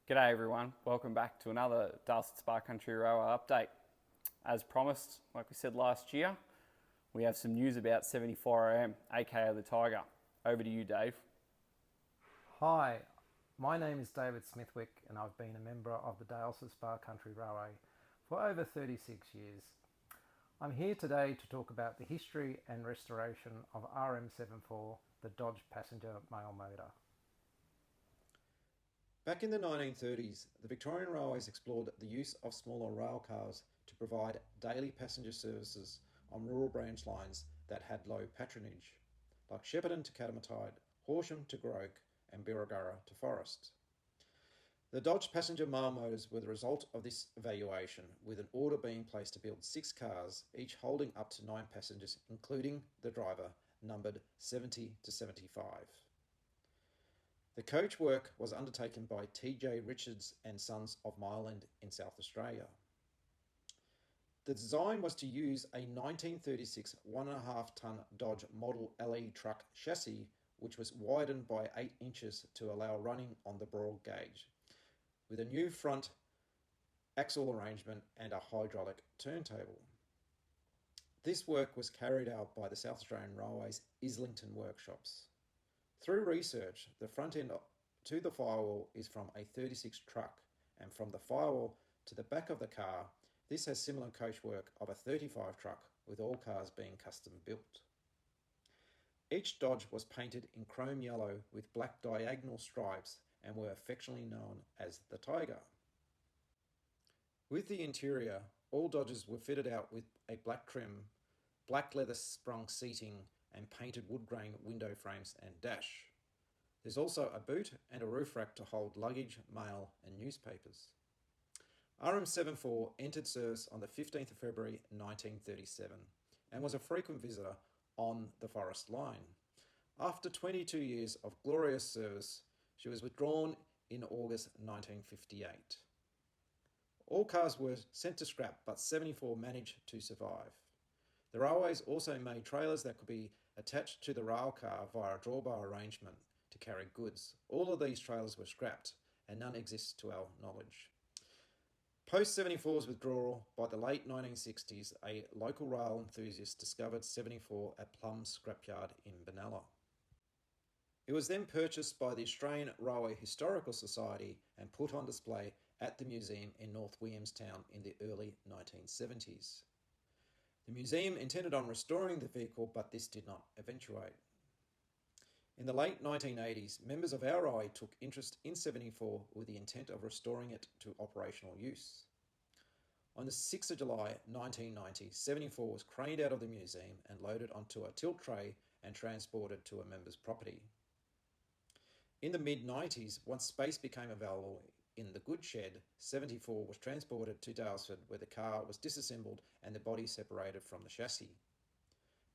G'day everyone, welcome back to another Daylesford Spa Country Railway update. As promised, like we said last year, we have some news about 74 RM, aka the Tiger. Over to you, Dave. Hi, my name is David Smithwick and I've been a member of the Daylesford Spa Country Railway for over 36 years. I'm here today to talk about the history and restoration of RM74, the Dodge passenger mail motor. Back in the 1930s, the Victorian Railways explored the use of smaller rail cars to provide daily passenger services on rural branch lines that had low patronage, like Shepparton to Catamatide, Horsham to Groke, and Birregurra to Forest. The Dodge passenger mail motors were the result of this evaluation, with an order being placed to build 6 cars, each holding up to 9 passengers, including the driver, numbered 70 to 75. The coach work was undertaken by T.J. Richards and Sons of Mile-End in South Australia. The design was to use a 1936 1.5 tonne Dodge Model LE truck chassis, which was widened by 8 inches to allow running on the broad gauge, with a new front axle arrangement and a hydraulic turntable. This work was carried out by the South Australian Railways Islington workshops. Through research, the front end to the firewall is from a 36 truck, and from the firewall to the back of the car, this has similar coachwork of a 35 truck, with all cars being custom built. Each Dodge was painted in chrome yellow with black diagonal stripes and were affectionately known as the Tiger. With the interior, all Dodges were fitted out with a black trim, black leather sprung seating, and painted wood grain window frames and dash. There's also a boot and a roof rack to hold luggage, mail and newspapers. RM74 entered service on the 15th of February 1937 and was a frequent visitor on the Forest Line. After 22 years of glorious service, she was withdrawn in August 1958. All cars were sent to scrap, but 74 managed to survive. The railways also made trailers that could be attached to the rail car via a drawbar arrangement to carry goods. All of these trailers were scrapped and none exist to our knowledge. Post 74's withdrawal, by the late 1960s, a local rail enthusiast discovered 74 at Plum's scrapyard in Benalla. It was then purchased by the Australian Railway Historical Society and put on display at the museum in North Williamstown in the early 1970s. The museum intended on restoring the vehicle, but this did not eventuate. In the late 1980s, members of our railway took interest in 74 with the intent of restoring it to operational use. On the 6th of July 1990, 74 was craned out of the museum and loaded onto a tilt tray and transported to a member's property. In the mid-90s, once space became available in the goods shed, 74 was transported to Daylesford, where the car was disassembled and the body separated from the chassis.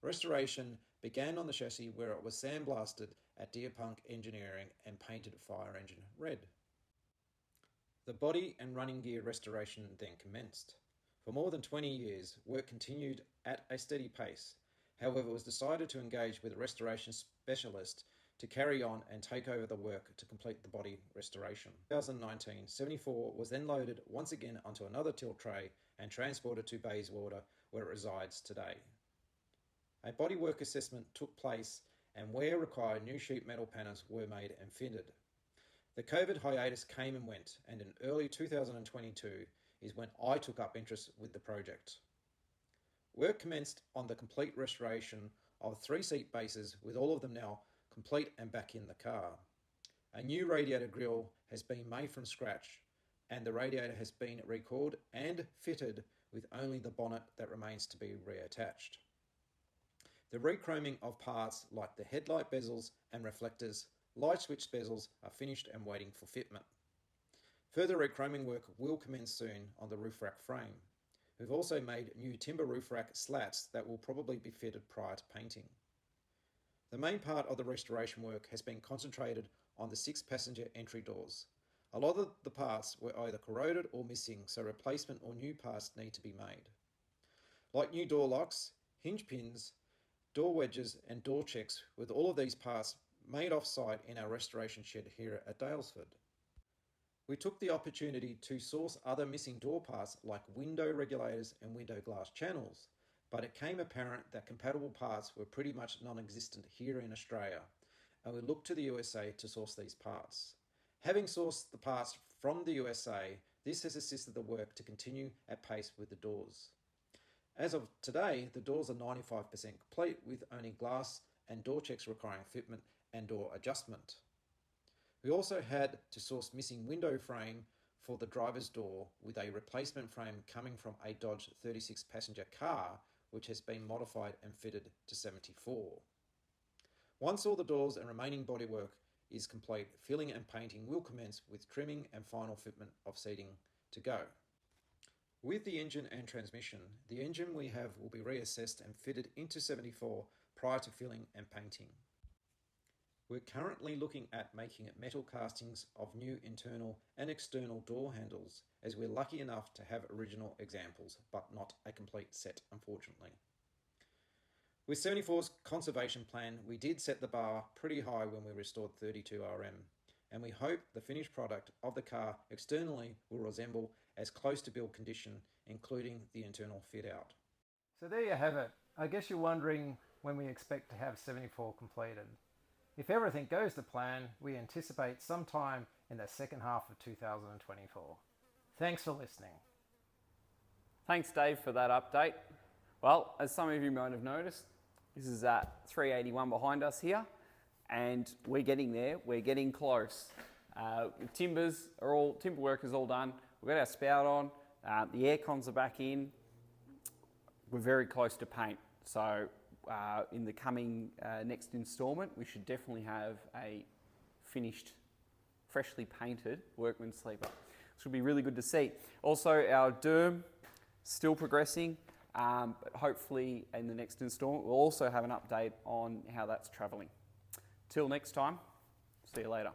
Restoration began on the chassis, where it was sandblasted at Deerpunk Engineering and painted fire engine red. The body and running gear restoration then commenced. For more than 20 years, work continued at a steady pace. However, it was decided to engage with a restoration specialist to carry on and take over the work to complete the body restoration. In 2019, 74 was then loaded once again onto another tilt tray and transported to Bayswater, where it resides today. A bodywork assessment took place, and where required, new sheet metal panels were made and fitted. The COVID hiatus came and went, and in early 2022 is when I took up interest with the project. Work commenced on the complete restoration of 3-seat bases, with all of them now complete and back in the car. A new radiator grille has been made from scratch, and the radiator has been recoiled and fitted, with only the bonnet that remains to be reattached. The rechroming of parts like the headlight bezels and reflectors, light switch bezels are finished and waiting for fitment. Further rechroming work will commence soon on the roof rack frame. We've also made new timber roof rack slats that will probably be fitted prior to painting. The main part of the restoration work has been concentrated on the 6 passenger entry doors. A lot of the parts were either corroded or missing, so replacement or new parts need to be made. Like new door locks, hinge pins, door wedges and door checks, with all of these parts made off-site in our restoration shed here at Daylesford. We took the opportunity to source other missing door parts like window regulators and window glass channels, but it came apparent that compatible parts were pretty much non-existent here in Australia, and we looked to the USA to source these parts. Having sourced the parts from the USA, this has assisted the work to continue at pace with the doors. As of today, the doors are 95% complete with only glass and door checks requiring fitment and door adjustment. We also had to source missing window frame for the driver's door with a replacement frame coming from a Dodge 36 passenger car which has been modified and fitted to 74. Once all the doors and remaining bodywork is complete, filling and painting will commence with trimming and final fitment of seating to go. With the engine and transmission, the engine we have will be reassessed and fitted into 74 prior to filling and painting. We're currently looking at making metal castings of new internal and external door handles, as we're lucky enough to have original examples, but not a complete set, unfortunately. With 74's conservation plan, we did set the bar pretty high when we restored 32 RM, and we hope the finished product of the car externally will resemble as close to build condition, including the internal fit out. So there you have it. I guess you're wondering when we expect to have 74 completed. If everything goes to plan, we anticipate sometime in the second half of 2024. Thanks for listening. Thanks, Dave, for that update. Well, as some of you might have noticed, this is 381 behind us here, and we're getting there. We're getting close. Timber work is all done. We've got our spout on. The air cons are back in. We're very close to paint. So in the coming next instalment, we should definitely have a finished, freshly painted workman sleeper. This will be really good to see. Also, our derm still progressing, but hopefully in the next instalment, we'll also have an update on how that's travelling. Till next time, see you later.